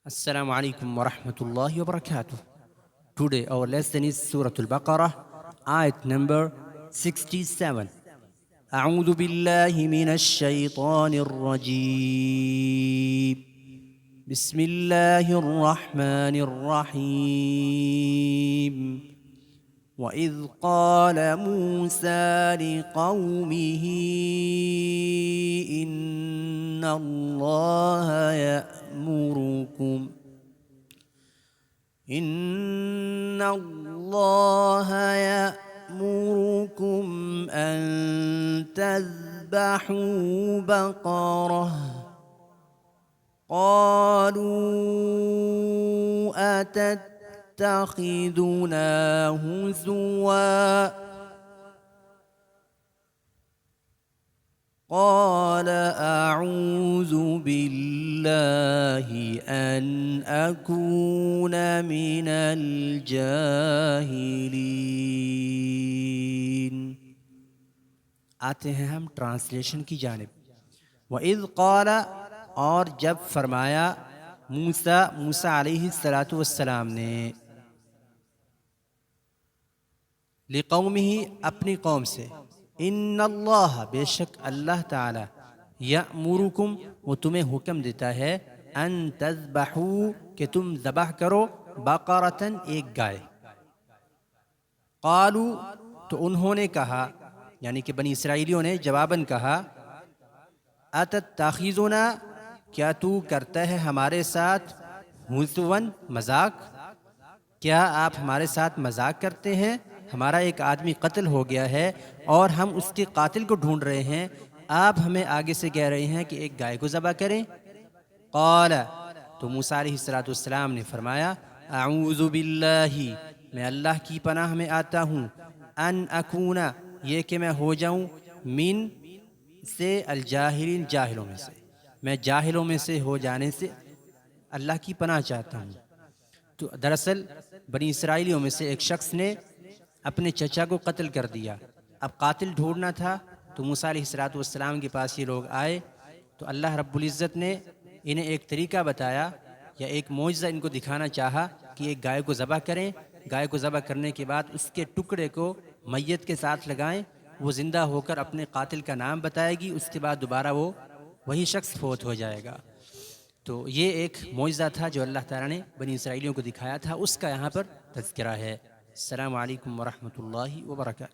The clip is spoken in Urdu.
Assalamu alaikum wa rahmatullahi wa barakatuh. Today our lesson is Surah Al-Baqarah, ayat number 67. أعوذ بالله من الشيطان الرجيم. بسم الله الرحمن الرحيم. وإذ قال موسى لقومه إن الله يأمركم أن تذبحوا بقرة. قالوا أتتخذنا هزوا قال أعوذ بالله أن أكون من الجاهلين. آتے ہیں ہم ٹرانسلیشن کی جانب. وَإِذْ قَالَ اور جب فرمایا موسیٰ علیہ السلام نے لقومہ اپنی قوم سے ان اللہ بے شک اللہ تعالی یأمرکم وہ تمہیں حکم دیتا ہے ان تذبحوا کہ تم ذبح کرو بقرۃ ایک گائے. قالوا تو انہوں نے کہا یعنی کہ بنی اسرائیلیوں نے جواباً کہا اتتخذنا کیا تو کرتا ہے ہمارے ساتھ ہزوا مذاق. کیا آپ ہمارے ساتھ مذاق کرتے ہیں؟ ہمارا ایک آدمی قتل ہو گیا ہے اور ہم اس کے قاتل کو ڈھونڈ رہے ہیں، آپ ہمیں آگے سے کہہ رہے ہیں کہ ایک گائے کو ذبح کریں. قال تو موسیٰ علیہ السلام نے فرمایا اعوذ باللہ میں اللہ کی پناہ میں آتا ہوں، ان اکون یہ کہ میں ہو جاؤں من سے الجاہلین جاہلوں میں سے، میں جاہلوں میں سے ہو جانے سے اللہ کی پناہ چاہتا ہوں. تو دراصل بنی اسرائیلیوں میں سے ایک شخص نے اپنے چچا کو قتل کر دیا. اب قاتل ڈھونڈنا تھا تو موسیٰ علیہ السلام کے پاس یہ لوگ آئے تو اللہ رب العزت نے انہیں ایک طریقہ بتایا یا ایک معجزہ ان کو دکھانا چاہا کہ ایک گائے کو ذبح کریں. گائے کو ذبح کرنے کے بعد اس کے ٹکڑے کو میت کے ساتھ لگائیں، وہ زندہ ہو کر اپنے قاتل کا نام بتائے گی، اس کے بعد دوبارہ وہ وہی شخص فوت ہو جائے گا. تو یہ ایک معجزہ تھا جو اللہ تعالیٰ نے بنی اسرائیلیوں کو دکھایا تھا، اس کا یہاں پر تذکرہ ہے. السلام علیکم ورحمۃ اللہ وبرکاتہ.